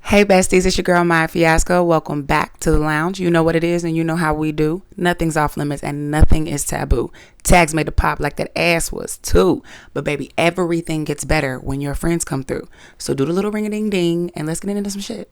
Hey besties, it's your girl MayaFiasco. Welcome back to the lounge. You know what it is and you know how we do. Nothing's off limits and nothing is taboo. Tags made to pop like that ass was too. But baby, everything gets better when your friends come through. So do the little ring-a-ding-ding and let's get into some shit.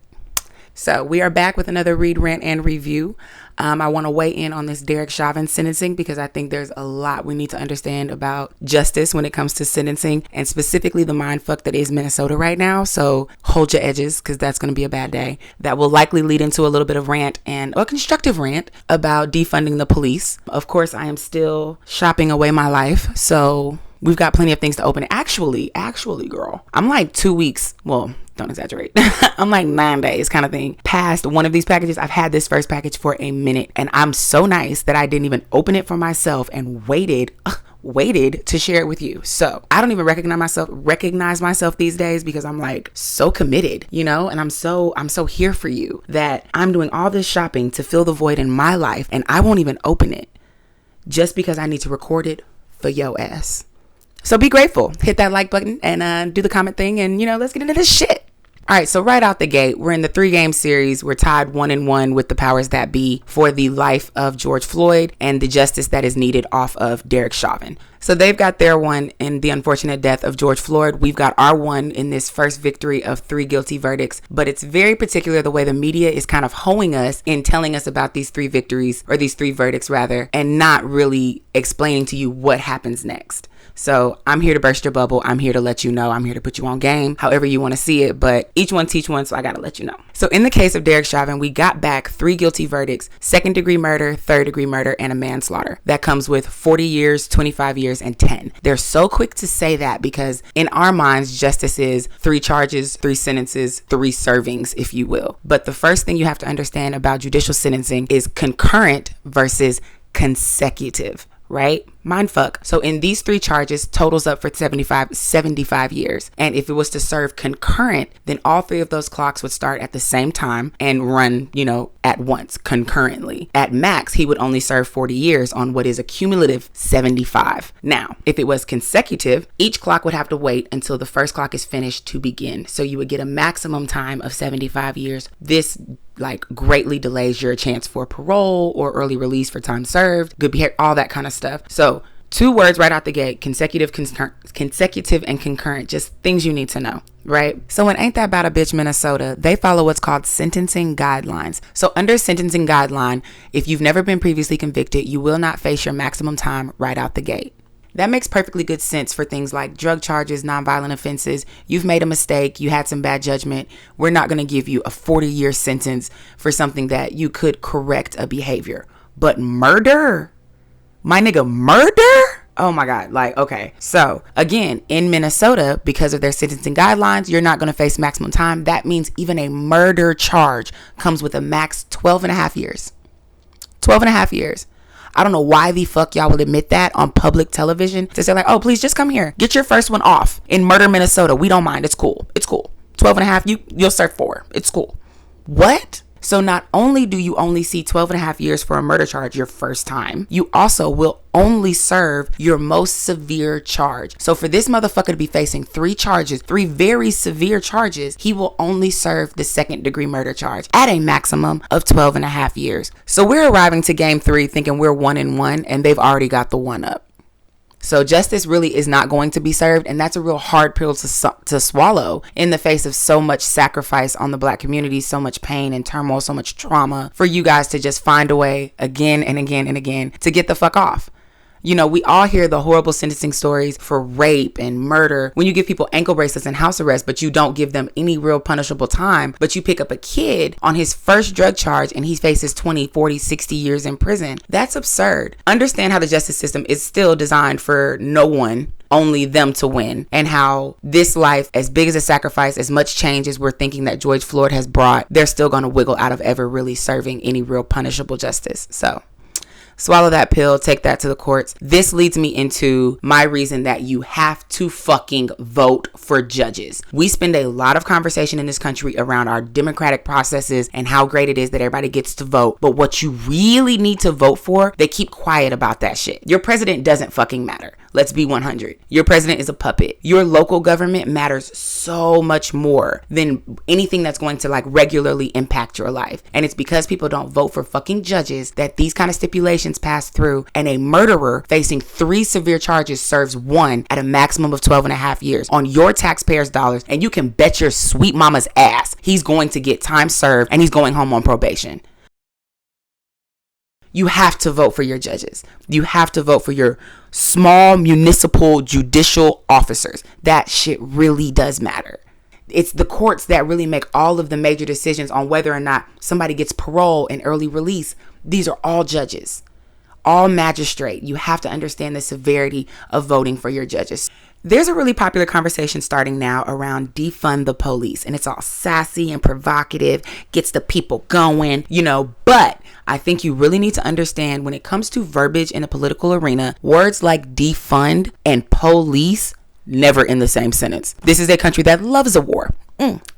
So we are back with another read, rant, and review. I want to weigh in on this Derek Chauvin sentencing because I think there's a lot we need to understand about justice when it comes to sentencing and specifically the mindfuck that is Minnesota right now. So hold your edges because that's going to be a bad day. That will likely lead into a little bit of rant and a constructive rant about defunding the police. Of course, I am still shopping away my life. So we've got plenty of things to open. Actually, girl, I'm like 2 weeks. Well, don't exaggerate. I'm like 9 days kind of thing past one of these packages. I've had this first package for a minute and I'm so nice that I didn't even open it for myself and waited to share it with you. So I don't even recognize myself these days because I'm like so committed, you know, and I'm so here for you that I'm doing all this shopping to fill the void in my life and I won't even open it just because I need to record it for your ass. So be grateful, hit that like button and do the comment thing and, you know, let's get into this shit. All right, so right out the gate, we're in the 3-game series. We're tied 1-1 with the powers that be for the life of George Floyd and the justice that is needed off of Derek Chauvin. So they've got their one in the unfortunate death of George Floyd. We've got our one in this first victory of 3 guilty verdicts. But it's very particular the way the media is kind of hoeing us in telling us about these 3 victories, or these 3 verdicts rather, and not really explaining to you what happens next. So I'm here to burst your bubble. I'm here to let you know. I'm here to put you on game, however you want to see it. But each one teach one, so I got to let you know. So in the case of Derek Chauvin, we got back 3 guilty verdicts: 2nd-degree murder, 3rd-degree murder, and a manslaughter. That comes with 40 years, 25 years, and 10. They're so quick to say that because in our minds, justice is 3 charges, 3 sentences, 3 servings, if you will. But the first thing you have to understand about judicial sentencing is concurrent versus consecutive. Right? Mindfuck. So in these 3 charges, totals up for 75 years. And if it was to serve concurrent, then all 3 of those clocks would start at the same time and run, you know, at once, concurrently. At max, he would only serve 40 years on what is a cumulative 75. Now, if it was consecutive, each clock would have to wait until the first clock is finished to begin. So you would get a maximum time of 75 years. This greatly delays your chance for parole or early release for time served, good behavior, all that kind of stuff. So 2 words right out the gate: consecutive and concurrent, just things you need to know, right? So in Ain't That About a Bitch, Minnesota, they follow what's called sentencing guidelines. So under sentencing guideline, if you've never been previously convicted, you will not face your maximum time right out the gate. That makes perfectly good sense for things like drug charges, nonviolent offenses. You've made a mistake. You had some bad judgment. We're not going to give you a 40-year sentence for something that you could correct a behavior. But murder? My nigga, murder? Oh my God. Okay. So again, in Minnesota, because of their sentencing guidelines, you're not going to face maximum time. That means even a murder charge comes with a max 12 and a half years. 12 and a half years. I don't know why the fuck y'all would admit that on public television to say oh, please just come here. Get your first one off in murder, Minnesota. We don't mind. It's cool. 12 and a half. You'll serve 4. It's cool. What? So not only do you only see 12 and a half years for a murder charge your first time, you also will only serve your most severe charge. So for this motherfucker to be facing 3 charges, 3 very severe charges, he will only serve the 2nd-degree murder charge at a maximum of 12 and a half years. So we're arriving to game 3 thinking we're 1-1 and they've already got the 1 up. So justice really is not going to be served, and that's a real hard pill to swallow in the face of so much sacrifice on the Black community, so much pain and turmoil, so much trauma, for you guys to just find a way again and again and again to get the fuck off. You know, we all hear the horrible sentencing stories for rape and murder when you give people ankle bracelets and house arrest, but you don't give them any real punishable time. But you pick up a kid on his first drug charge and he faces 20, 40, 60 years in prison. That's absurd. Understand how the justice system is still designed for no one, only them to win, and how this life, as big as a sacrifice, as much change as we're thinking that George Floyd has brought, they're still going to wiggle out of ever really serving any real punishable justice. So swallow that pill, take that to the courts. This leads me into my reason that you have to fucking vote for judges. We spend a lot of conversation in this country around our democratic processes and how great it is that everybody gets to vote. But what you really need to vote for, they keep quiet about that shit. Your president doesn't fucking matter. Let's be 100. Your president is a puppet. Your local government matters so much more than anything that's going to like regularly impact your life. And it's because people don't vote for fucking judges that these kind of stipulations pass through, and a murderer facing 3 severe charges serves 1 at a maximum of 12 and a half years on your taxpayers' dollars. And you can bet your sweet mama's ass he's going to get time served and he's going home on probation. You have to vote for your judges. You have to vote for your small municipal judicial officers. That shit really does matter. It's the courts that really make all of the major decisions on whether or not somebody gets parole and early release. These are all judges, all magistrate. You have to understand the severity of voting for your judges. There's a really popular conversation starting now around defund the police, and it's all sassy and provocative, gets the people going, but I think you really need to understand when it comes to verbiage in the political arena, words like defund and police never in the same sentence. This is a country that loves a war.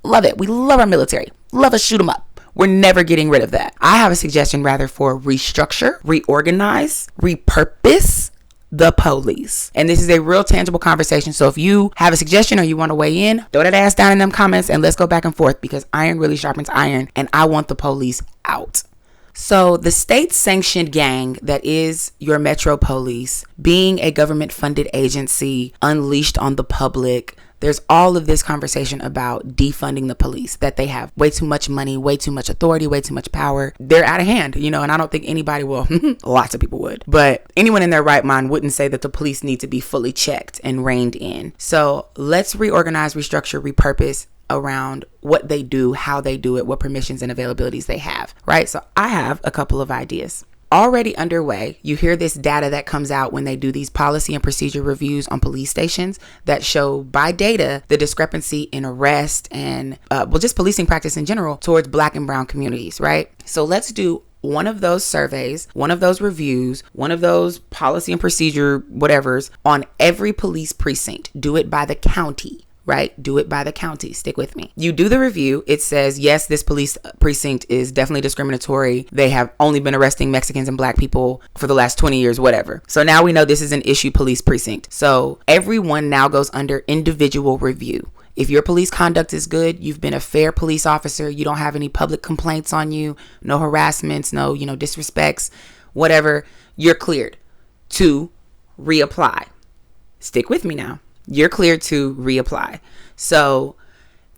Love it. We love our military. Love us shoot them up. We're never getting rid of that. I have a suggestion rather for restructure, reorganize, repurpose the police. And this is a real tangible conversation. So if you have a suggestion or you want to weigh in, throw that ass down in them comments and let's go back and forth, because iron really sharpens iron and I want the police out. So the state-sanctioned gang that is your Metro Police, being a government-funded agency unleashed on the public, there's all of this conversation about defunding the police, that they have way too much money, way too much authority, way too much power. They're out of hand, and I don't think anybody will, lots of people would, but anyone in their right mind wouldn't say that the police need to be fully checked and reined in. So let's reorganize, restructure, repurpose around what they do, how they do it, what permissions and availabilities they have, right? So I have a couple of ideas. Already underway, you hear this data that comes out when they do these policy and procedure reviews on police stations that show by data the discrepancy in arrest and just policing practice in general towards Black and brown communities, right? So let's do one of those surveys, one of those reviews, one of those policy and procedure whatevers on every police precinct. Do it by the county. Right? Do it by the county. Stick with me. You do the review. It says, yes, this police precinct is definitely discriminatory. They have only been arresting Mexicans and Black people for the last 20 years, whatever. So now we know this is an issue police precinct. So everyone now goes under individual review. If your police conduct is good, you've been a fair police officer, you don't have any public complaints on you, no harassments, no, disrespects, whatever, you're cleared to reapply. Stick with me now. You're cleared to reapply. So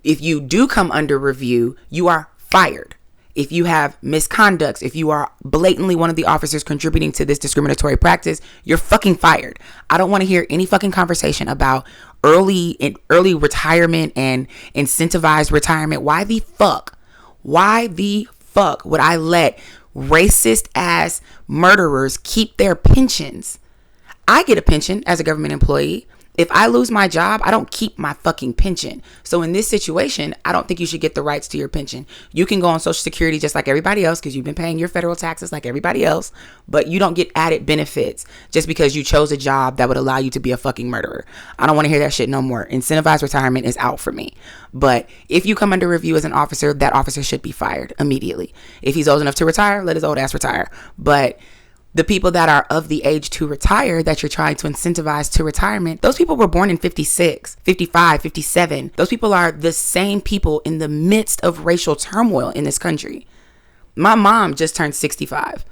if you do come under review, you are fired. If you have misconducts, if you are blatantly one of the officers contributing to this discriminatory practice, you're fucking fired. I don't want to hear any fucking conversation about early retirement and incentivized retirement. Why the fuck would I let racist ass murderers keep their pensions? I get a pension as a government employee. If I lose my job, I don't keep my fucking pension. So in this situation, I don't think you should get the rights to your pension. You can go on Social Security just like everybody else because you've been paying your federal taxes like everybody else, but you don't get added benefits just because you chose a job that would allow you to be a fucking murderer. I don't want to hear that shit no more. Incentivized retirement is out for me. But if you come under review as an officer, that officer should be fired immediately. If he's old enough to retire, let his old ass retire. But the people that are of the age to retire that you're trying to incentivize to retirement, those people were born in 56, 55, 57. Those people are the same people in the midst of racial turmoil in this country. My mom just turned 65.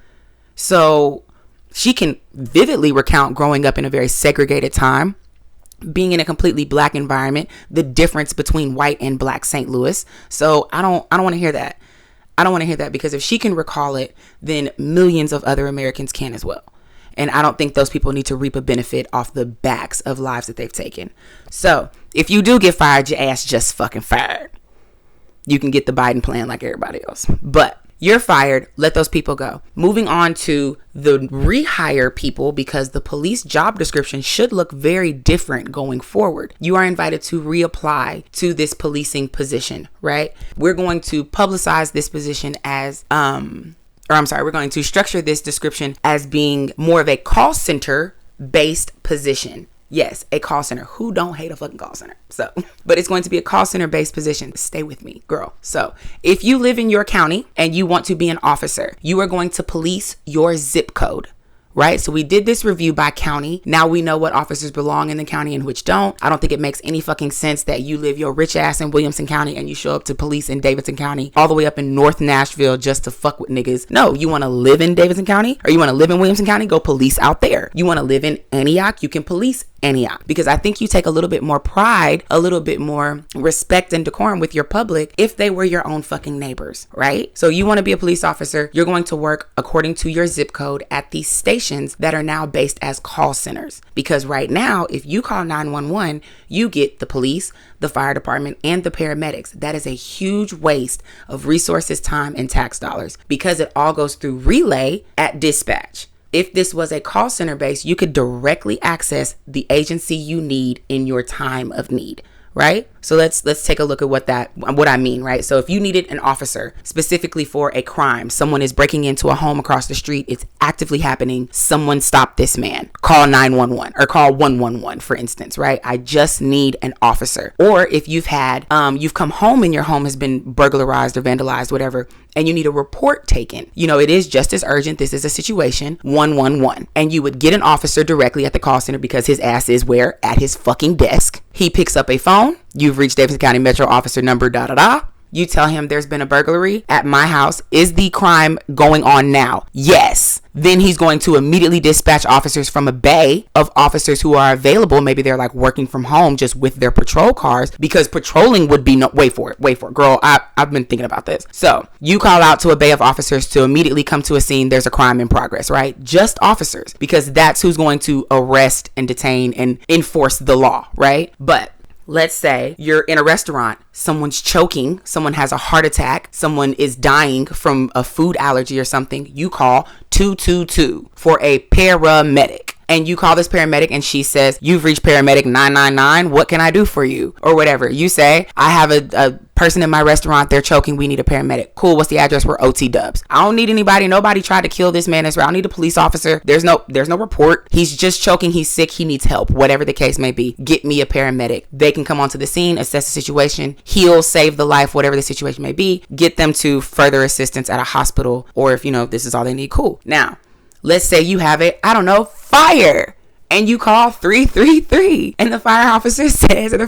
So she can vividly recount growing up in a very segregated time, being in a completely Black environment, the difference between white and Black St. Louis. So I don't want to hear that. I don't want to hear that, because if she can recall it, then millions of other Americans can as well. And I don't think those people need to reap a benefit off the backs of lives that they've taken. So if you do get fired, your ass just fucking fired. You can get the Biden plan like everybody else. But you're fired. Let those people go. Moving on to the rehire people, because the police job description should look very different going forward. You are invited to reapply to this policing position, right? We're going to publicize this position as, we're going to structure this description as being more of a call center based position. Yes, a call center. Who don't hate a fucking call center? So, but it's going to be a call center based position. Stay with me, girl. So if you live in your county and you want to be an officer, you are going to police your zip code, right? So we did this review by county. Now we know what officers belong in the county and which don't. I don't think it makes any fucking sense that you live your rich ass in Williamson County and you show up to police in Davidson County all the way up in North Nashville just to fuck with niggas. No, you want to live in Davidson County or you want to live in Williamson County? Go police out there. You want to live in Antioch? You can police Antioch, because I think you take a little bit more pride, a little bit more respect and decorum with your public if they were your own fucking neighbors, right? So you want to be a police officer, you're going to work according to your zip code at these stations that are now based as call centers. Because right now, if you call 911, you get the police, the fire department, and the paramedics. That is a huge waste of resources, time, and tax dollars because it all goes through relay at dispatch. If this was a call center base, you could directly access the agency you need in your time of need, right? So let's take a look at what I mean, right? So if you needed an officer specifically for a crime, someone is breaking into a home across the street, it's actively happening, someone stop this man, call 911 or call 111, for instance, right? I just need an officer. Or if you've come home and your home has been burglarized or vandalized, whatever, and you need a report taken, it is just as urgent. This is a situation, 111. And you would get an officer directly at the call center because his ass is where? At his fucking desk. He picks up a phone. You've reached Davidson County Metro Officer number You tell him there's been a burglary at my house. Is the crime going on now? Yes. Then he's going to immediately dispatch officers from a bay of officers who are available. Maybe they're like working from home just with their patrol cars, because patrolling would be wait for it. Girl, I've been thinking about this. So you call out to a bay of officers to immediately come to a scene. There's a crime in progress, right? Just officers, because that's who's going to arrest and detain and enforce the law, right? But let's say you're in a restaurant, someone's choking, someone has a heart attack, someone is dying from a food allergy or something. You call 222 for a paramedic. And you call this paramedic and she says, you've reached paramedic 999. What can I do for you? Or whatever. You say, I have a person in my restaurant. They're choking. We need a paramedic. Cool. What's the address? We're OT Dubs. I don't need anybody. Nobody tried to kill this man. I don't need a police officer. There's no report. He's just choking. He's sick. He needs help. Whatever the case may be. Get me a paramedic. They can come onto the scene, assess the situation, heal, save the life, whatever the situation may be. Get them to further assistance at a hospital, or if this is all they need. Cool. Now, let's say you have fire, and you call 333, and the fire officer says, or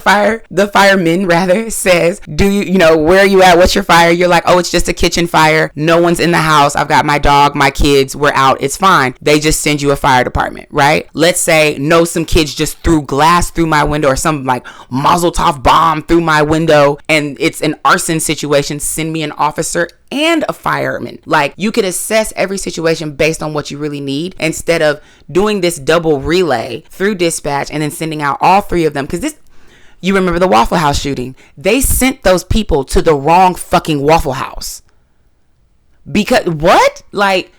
the fireman rather says, where are you at? What's your fire? You're like, oh, it's just a kitchen fire. No one's in the house. I've got my dog, my kids, we're out. It's fine. They just send you a fire department, right? Let's say, some kids just threw glass through my window, or some like Mazel Tov bomb through my window, and it's an arson situation. Send me an officer and a fireman. Like, you could assess every situation based on what you really need, instead of doing this double relay through dispatch and then sending out all three of them. Because you remember the Waffle House shooting? They sent those people to the wrong fucking Waffle House. Because what? Like,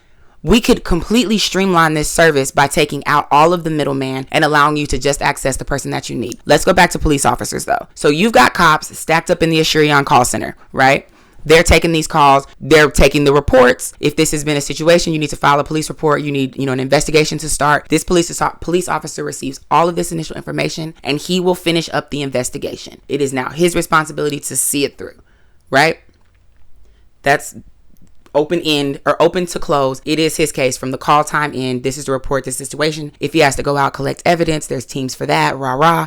we could completely streamline this service by taking out all of the middleman and allowing you to just access the person that you need. Let's go back to police officers though. So you've got cops stacked up in the Ashurian call center, right? They're taking these calls. They're taking the reports. If this has been a situation, you need to file a police report. You need, an investigation to start. This police officer receives all of this initial information, and he will finish up the investigation. It is now his responsibility to see it through, right? That's open end or open to close. It is his case from the call time in. This is the report, this situation. If he has to go out, collect evidence, there's teams for that,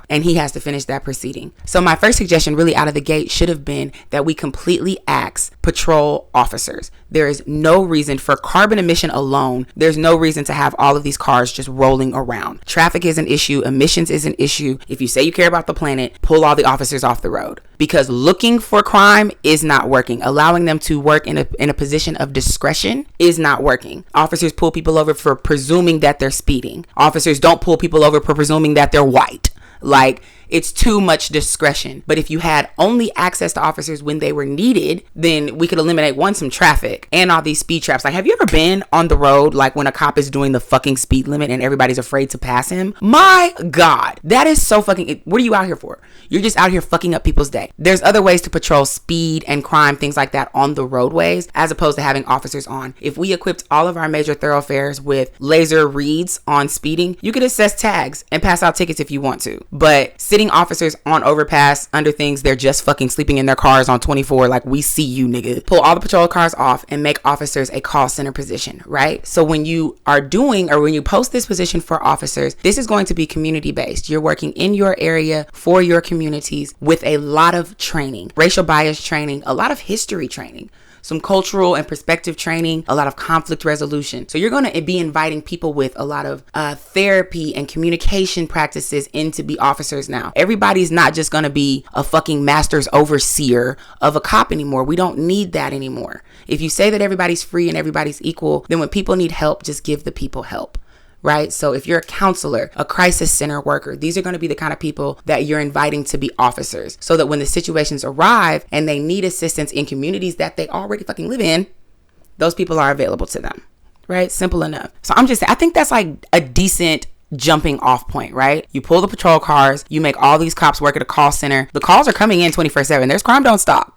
and he has to finish that proceeding. So my first suggestion really out of the gate should have been that we completely axe patrol officers. There is no reason for carbon emission alone. There's no reason to have all of these cars just rolling around. Traffic is an issue. Emissions is an issue. If you say you care about the planet, pull all the officers off the road, because looking for crime is not working. Allowing them to work in a position of discretion is not working. Officers pull people over for presuming that they're speeding. Officers don't pull people over for presuming that they're white. Like, it's too much discretion. But if you had only access to officers when they were needed, then we could eliminate some traffic and all these speed traps. Like, have you ever been on the road, like when a cop is doing the fucking speed limit and everybody's afraid to pass him? My God, that is so fucking, what are you out here for? You're just out here fucking up people's day. There's other ways to patrol speed and crime, things like that on the roadways, as opposed to having officers on. If we equipped all of our major thoroughfares with laser reads on speeding, you could assess tags and pass out tickets if you want to. But sitting officers on overpass under things they're just fucking sleeping in their cars on 24. Like, we see you, nigga. Pull all the patrol cars off and make officers a call center position, right? So when you are doing, or when you post this position for officers, this is going to be community based. You're working in your area for your communities with a lot of training, racial bias training, a lot of history training, some cultural and perspective training, a lot of conflict resolution. So you're going to be inviting people with a lot of therapy and communication practices in to be officers now. Everybody's not just going to be a fucking master's overseer of a cop anymore. We don't need that anymore. If you say that everybody's free and everybody's equal, then when people need help, just give the people help. Right? So if you're a counselor, a crisis center worker, these are going to be the kind of people that you're inviting to be officers, so that when the situations arrive and they need assistance in communities that they already fucking live in, those people are available to them. Right? Simple enough. So I'm just saying, I think that's like a decent jumping off point, right? You pull the patrol cars, you make all these cops work at a call center. The calls are coming in 24/7. There's crime don't stop.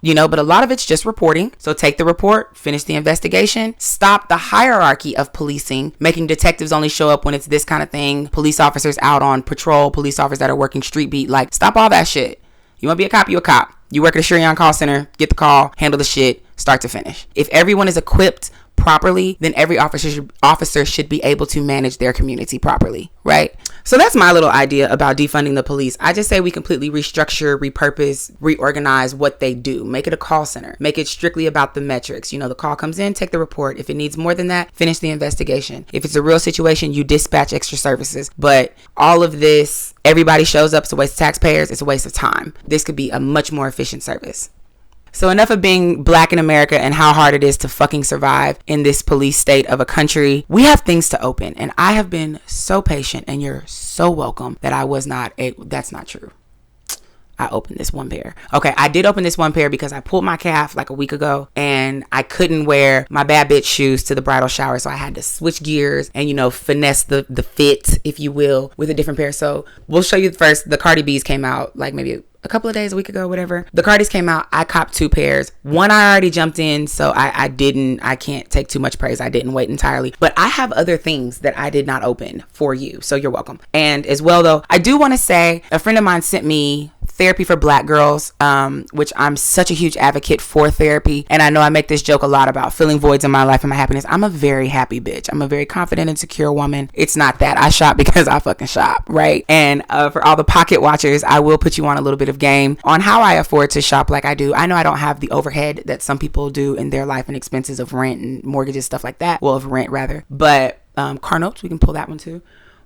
You know, but a lot of it's just reporting. So take the report, finish the investigation, stop the hierarchy of policing, making detectives only show up when it's this kind of thing, police officers out on patrol, police officers that are working street beat. Like, stop all that shit. You want to be a cop, you a cop. You work at a Shurion call center, get the call, handle the shit, start to finish. If everyone is equipped properly, then every officer should be able to manage their community properly, right? So that's my little idea about defunding the police. I just say we completely restructure, repurpose, reorganize what they do. Make it a call center. Make it strictly about the metrics. You know, the call comes in, take the report. If it needs more than that, finish the investigation. If it's a real situation, you dispatch extra services. But all of this, everybody shows up, it's a waste of taxpayers, it's a waste of time. This could be a much more efficient service. So enough of being black in America and how hard it is to fucking survive in this police state of a country. We have things to open, and I have been so patient, and you're so welcome that I was not that's not true. I opened this one pair. Okay, I did open this one pair because I pulled my calf like a week ago and I couldn't wear my bad bitch shoes to the bridal shower. So I had to switch gears and, you know, finesse the fit, if you will, with a different pair. So we'll show you first. The Cardi B's came out like maybe a couple of days, a week ago, whatever. The Cardis came out. I copped 2 pairs. One I already jumped in, so I can't take too much praise. I didn't wait entirely. But I have other things that I did not open for you, so you're welcome. And as well, though, I do want to say a friend of mine sent me Therapy for Black Girls, which I'm such a huge advocate for therapy. And I know I make this joke a lot about filling voids in my life and my happiness. I'm a very happy bitch. I'm a very confident and secure woman. It's not that. I shop because I fucking shop, right? And for all the pocket watchers, I will put you on a little bit of game on how I afford to shop like I do. I know I don't have the overhead that some people do in their life and expenses of rent and mortgages, stuff like that. Well, of rent rather. But car notes, we can pull that one too.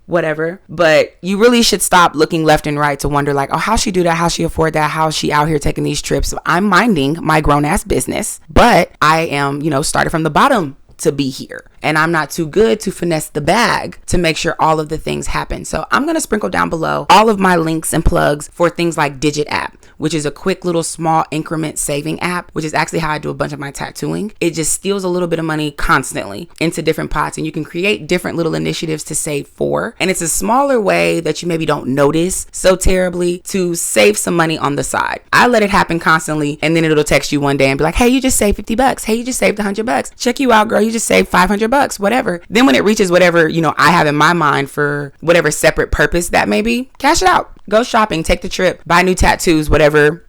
Whatever. But you really should stop looking left and right to wonder like, oh, how she do that? How she afford that? How she out here taking these trips? I'm minding my grown ass business, but I am, started from the bottom to be here. And I'm not too good to finesse the bag to make sure all of the things happen. So I'm going to sprinkle down below all of my links and plugs for things like Digit app, which is a quick little small increment saving app, which is actually how I do a bunch of my tattooing. It just steals a little bit of money constantly into different pots, and you can create different little initiatives to save for. And it's a smaller way that you maybe don't notice so terribly to save some money on the side. I let it happen constantly, and then it'll text you one day and be like, hey, you just saved $50. Hey, you just saved $100. Check you out, girl. You just saved $500, whatever. Then when it reaches whatever, I have in my mind for whatever separate purpose that may be, cash it out. Go shopping, take the trip, buy new tattoos, whatever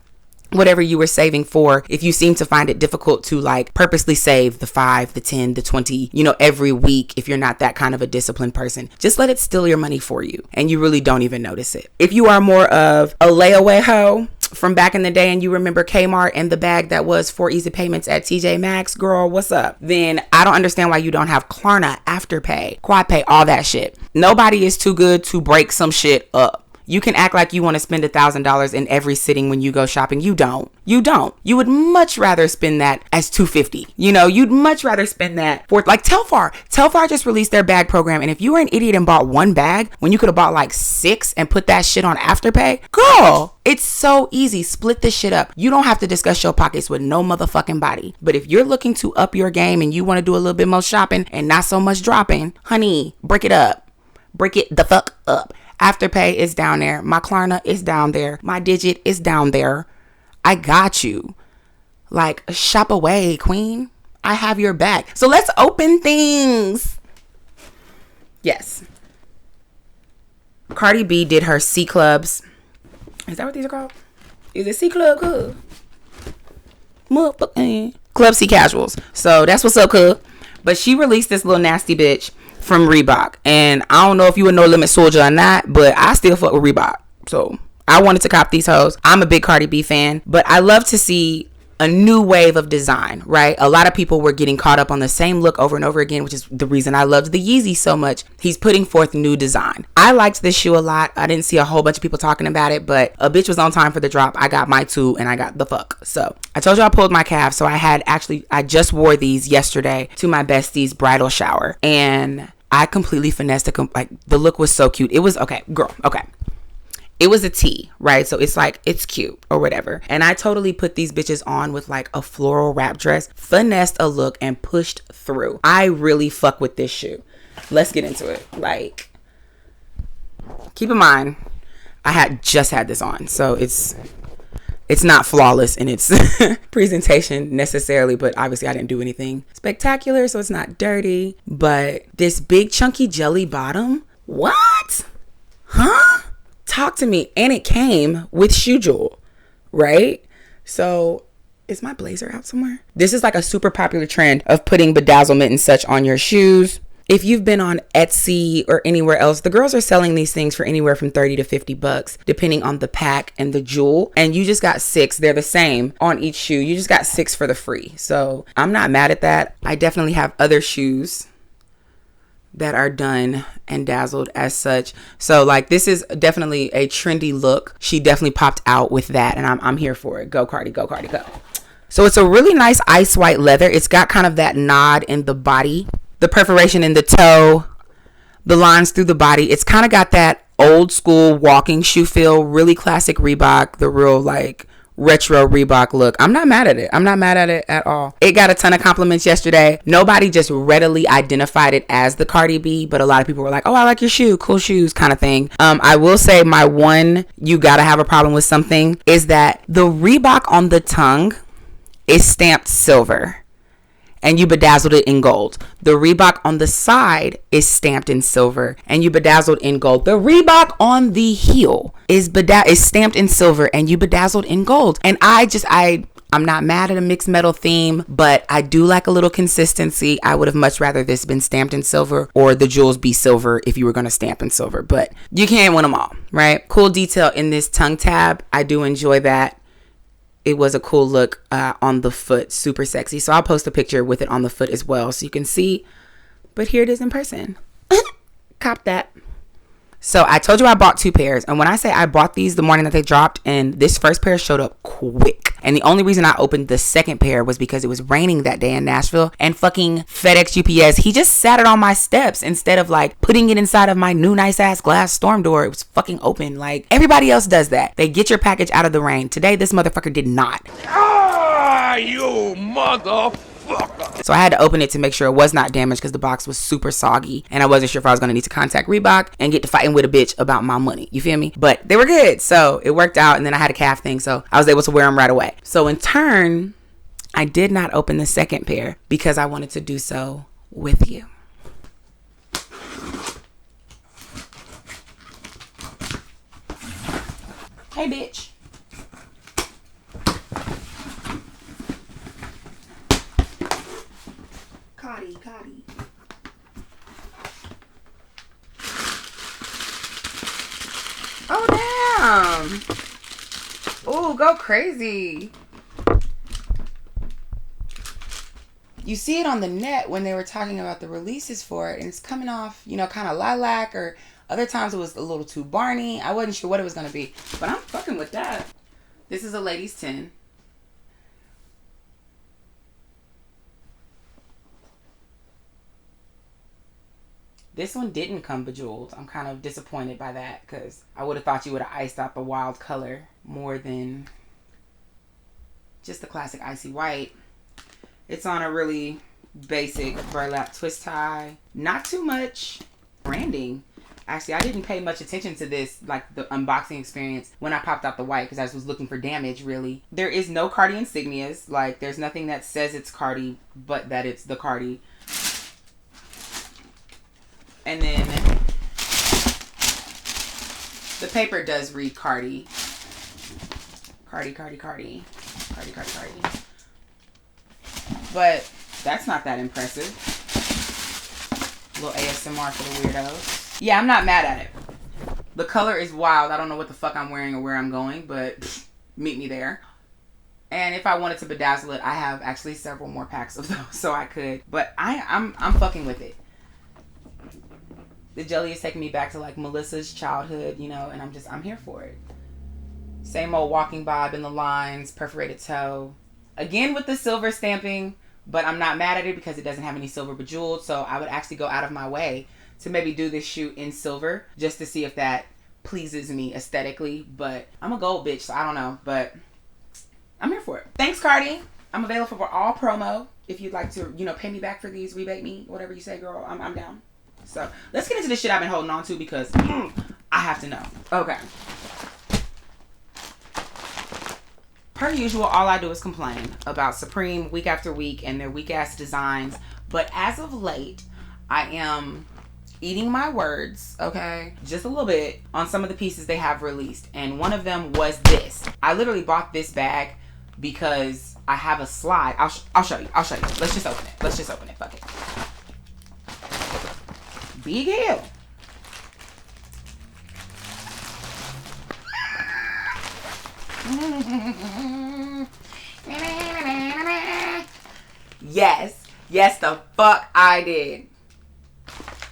you were saving for. If you seem to find it difficult to like purposely save the 5, the 10, the 20, every week, if you're not that kind of a disciplined person, just let it steal your money for you and you really don't even notice it. If you are more of a layaway hoe from back in the day and you remember Kmart and the bag that was 4 easy payments at TJ Maxx, girl, what's up? Then I don't understand why you don't have Klarna, Afterpay, QuadPay, all that shit. Nobody is too good to break some shit up. You can act like you want to spend $1,000 in every sitting when you go shopping. You don't. You would much rather spend that as $250. You'd much rather spend that for like Telfar. Telfar just released their bag program. And if you were an idiot and bought 1 bag when you could have bought like 6 and put that shit on Afterpay, girl, it's so easy. Split this shit up. You don't have to discuss your pockets with no motherfucking body. But if you're looking to up your game and you want to do a little bit more shopping and not so much dropping, honey, break it up. Break it the fuck up. Afterpay is down there. My Klarna is down there. My Digit is down there. I got you. Like, shop away, queen. I have your back. So let's open things. Yes. Cardi B did her C Clubs Is that what these are called? Is it C Club Cub? Motherfucking Club C Casuals. So that's what's up, cuz. But she released this little nasty bitch from Reebok. And I don't know if you a No Limit soldier or not, but I still fuck with Reebok. So I wanted to cop these hoes. I'm a big Cardi B fan, but I love to see a new wave of design, right? A lot of people were getting caught up on the same look over and over again, which is the reason I loved the Yeezy so much. He's putting forth new design. I liked this shoe a lot. I didn't see a whole bunch of people talking about it, but a bitch was on time for the drop. I got my two and I got the fuck. So I told you I pulled my calf. So I just wore these yesterday to my besties bridal shower, and I completely finessed it. Like, the look was so cute. It was okay, girl. Okay. It was a tee, right? So it's like, it's cute or whatever. And I totally put these bitches on with like a floral wrap dress, finessed a look, and pushed through. I really fuck with this shoe. Let's get into it. Like, keep in mind, I had just had this on. So it's not flawless in its presentation necessarily, but obviously I didn't do anything spectacular, so it's not dirty. But this big chunky jelly bottom, what? Huh? Talk to me. And it came with shoe jewel, right? So is my blazer out somewhere? This is like a super popular trend of putting bedazzlement and such on your shoes. If you've been on Etsy or anywhere else, the girls are selling these things for anywhere from 30 to 50 bucks, depending on the pack and the jewel. And you just got 6. They're the same on each shoe. You just got 6 for the free. So I'm not mad at that. I definitely have other shoes that are done and dazzled as such. So like, this is definitely a trendy look. She definitely popped out with that, and I'm here for it. Go Cardi, go Cardi, go. So it's a really nice ice white leather. It's got kind of that nod in the body, the perforation in the toe, the lines through the body. It's kind of got that old school walking shoe feel, really classic Reebok, the real like retro Reebok look. I'm not mad at it. I'm not mad at it at all. It got a ton of compliments yesterday. Nobody just readily identified it as the Cardi B, but a lot of people were like, oh, I like your shoe, cool shoes kind of thing. I will say my one, you gotta have a problem with something, is that the Reebok on the tongue is stamped silver and you bedazzled it in gold. The Reebok on the side is stamped in silver and you bedazzled in gold. The Reebok on the heel is stamped in silver and you bedazzled in gold. And I'm not mad at a mixed metal theme, but I do like a little consistency. I would have much rather this been stamped in silver or the jewels be silver if you were going to stamp in silver, but you can't win them all, right? Cool detail in this tongue tab. I do enjoy that. It was a cool look on the foot, super sexy. So I'll post a picture with it on the foot as well so you can see. But here it is in person. Cop that. So I told you I bought 2 pairs. And when I say I bought these the morning that they dropped, and this first pair showed up quick. And the only reason I opened the second pair was because it was raining that day in Nashville. And fucking FedEx UPS, he just sat it on my steps instead of like putting it inside of my new nice ass glass storm door. It was fucking open. Like everybody else does that. They get your package out of the rain. Today, this motherfucker did not. Ah, you motherfucker. So I had to open it to make sure it was not damaged because the box was super soggy and I wasn't sure if I was going to need to contact Reebok and get to fighting with a bitch about my money. You feel me? But they were good. So it worked out, and then I had a calf thing, so I was able to wear them right away. So in turn, I did not open the second pair because I wanted to do so with you. Hey, bitch. Cotty. Oh, damn. Oh, go crazy. You see it on the net when they were talking about the releases for it, and it's coming off, kind of lilac, or other times it was a little too Barney. I wasn't sure what it was going to be, but I'm fucking with that. This is a ladies 10. This one didn't come bejeweled. I'm kind of disappointed by that because I would have thought you would have iced out the wild color more than just the classic icy white. It's on a really basic burlap twist tie. Not too much branding. Actually, I didn't pay much attention to this, like the unboxing experience, when I popped out the white because I was looking for damage, really. There is no Cardi insignias. Like, there's nothing that says it's Cardi, but that it's the Cardi. And then the paper does read Cardi. Cardi. But that's not that impressive. A little ASMR for the weirdos. Yeah, I'm not mad at it. The color is wild. I don't know what the fuck I'm wearing or where I'm going, but meet me there. And if I wanted to bedazzle it, I have actually several more packs of those, so I could. But I'm fucking with it. The jelly is taking me back to like Melissa's childhood, you know, and I'm here for it. Same old walking bob in the lines, perforated toe. Again with the silver stamping, but I'm not mad at it because it doesn't have any silver bejeweled. So I would actually go out of my way to maybe do this shoot in silver just to see if that pleases me aesthetically. But I'm a gold bitch, so I don't know. But I'm here for it. Thanks, Cardi. I'm available for all promo. If you'd like to, you know, pay me back for these, rebate me, whatever you say, girl. I'm down. So let's get into this shit I've been holding on to because I have to know. Okay. Per usual, all I do is complain about Supreme week after week and their weak ass designs. But as of late, I am eating my words, okay, just a little bit on some of the pieces they have released. And one of them was this. I literally bought this bag because I have a slide. I'll show you. Let's just open it. Fuck it. Big hell. Yes, the fuck I did.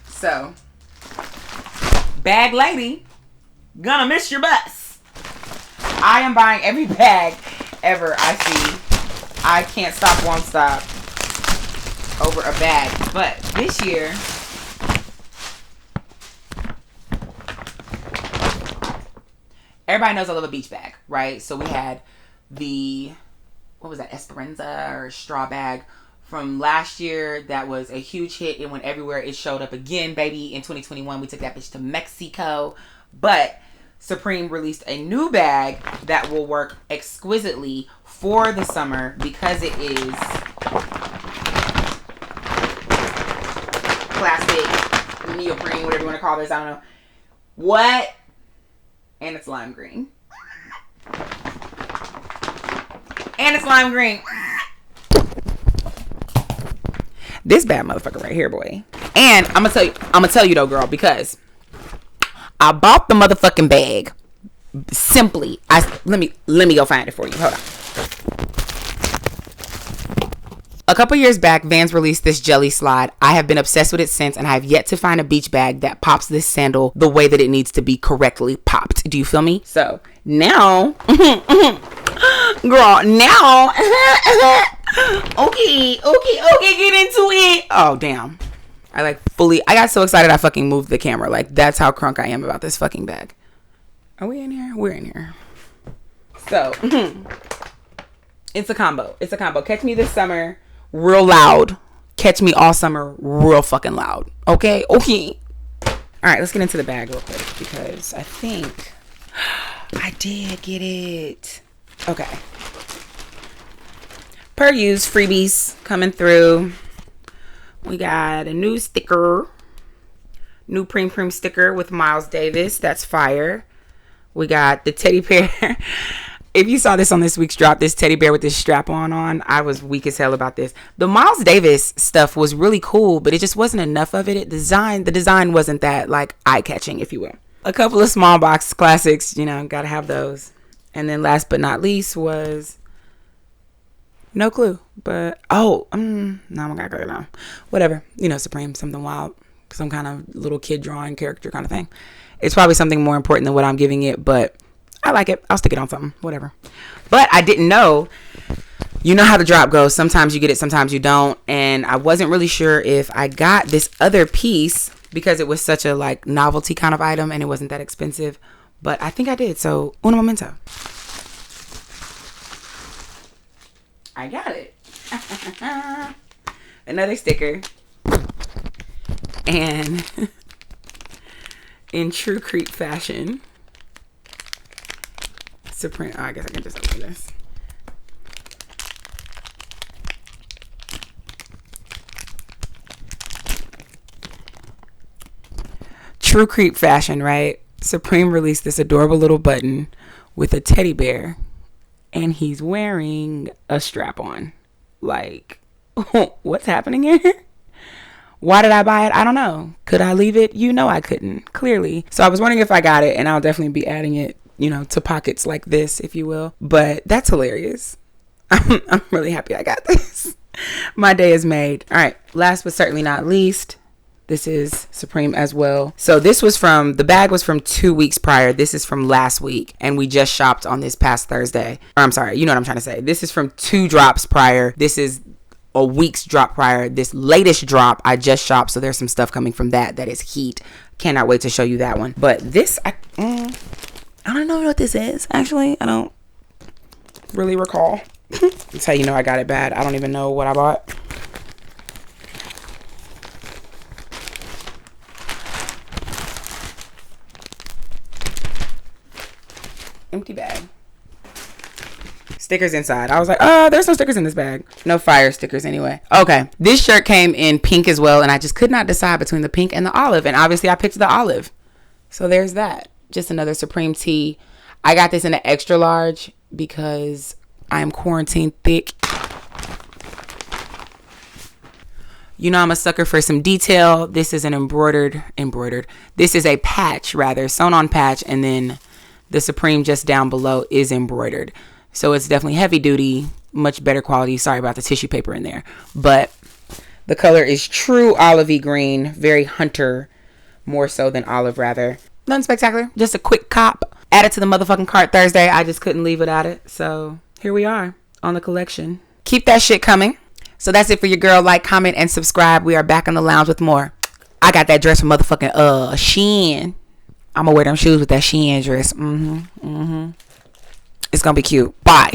So, bag lady, gonna miss your bus. I am buying every bag ever I see. I can't stop, won't stop over a bag. But this year, everybody knows I love a beach bag, right? So we had the, what was that, Esperanza or straw bag from last year that was a huge hit. It went everywhere. It showed up again, baby, in 2021. We took that bitch to Mexico. But Supreme released a new bag that will work exquisitely for the summer because it is plastic, neoprene, whatever you want to call this. I don't know. What? And it's lime green. This bad motherfucker right here, boy. And I'm gonna tell you though, girl, because I bought the motherfucking bag simply. Let me go find it for you. Hold on. A couple years back, Vans released this jelly slide. I have been obsessed with it since, and I have yet to find a beach bag that pops this sandal the way that it needs to be correctly popped. Do you feel me? So now, girl, now, okay, get into it. Oh, damn. I got so excited I fucking moved the camera. Like, that's how crunk I am about this fucking bag. Are we in here? We're in here. So, it's a combo. Catch me this summer real loud. Catch me all summer real fucking loud. Okay. All right, let's get into the bag real quick because I think I did get it. Okay. Per use, freebies coming through. We got a new sticker. New Prem sticker with Miles Davis. That's fire. We got the teddy bear. If you saw this on this week's drop, this teddy bear with this strap on, I was weak as hell about this. The Miles Davis stuff was really cool, but it just wasn't enough of it. The design wasn't that like eye-catching, if you will. A couple of small box classics, you know, gotta have those. And then last but not least was no clue, but no, I'm not gonna know. Whatever, you know, Supreme, something wild, some kind of little kid drawing character kind of thing. It's probably something more important than what I'm giving it, but I like it. I'll stick it on something, whatever. But I didn't know. You know how the drop goes. Sometimes you get it, sometimes you don't. And I wasn't really sure if I got this other piece because it was such a like novelty kind of item and it wasn't that expensive. But I think I did. So, uno momento. I got it. Another sticker. And in true creep fashion, Supreme. Oh, I guess I can just open this. True creep fashion, right? Supreme released this adorable little button with a teddy bear and he's wearing a strap on. Like, what's happening here? Why did I buy it? I don't know. Could I leave it? You know I couldn't, clearly. So I was wondering if I got it, and I'll definitely be adding it, you know, to pockets like this, if you will. But that's hilarious. I'm really happy I got this. My day is made. All right. Last but certainly not least, this is Supreme as well. So this was the bag was from 2 weeks prior. This is from last week. And we just shopped on this past Thursday. Or I'm sorry, you know what I'm trying to say. This is from 2 drops prior. This is a week's drop prior. This latest drop I just shopped, so there's some stuff coming from that is heat. Cannot wait to show you that one. But this I don't know what this is, actually. I don't really recall. That's how you know I got it bad. I don't even know what I bought. Empty bag. Stickers inside. I was like, oh, there's no stickers in this bag. No fire stickers anyway. Okay. This shirt came in pink as well, and I just could not decide between the pink and the olive. And obviously I picked the olive. So there's that. Just another Supreme tee. I got this in an extra large because I am quarantine thick. You know I'm a sucker for some detail. This is an embroidered. This is a patch, rather, sewn on patch, and then the Supreme just down below is embroidered. So it's definitely heavy duty, much better quality. Sorry about the tissue paper in there. But the color is true olivey green. Very hunter, more so than olive, rather. Nothing spectacular. Just a quick cop. Added to the motherfucking cart Thursday. I just couldn't leave without it. So here we are on the collection. Keep that shit coming. So that's it for your girl. Like, comment, and subscribe. We are back on the lounge with more. I got that dress from motherfucking Shein. I'm gonna wear them shoes with that Shein dress. It's gonna be cute. Bye.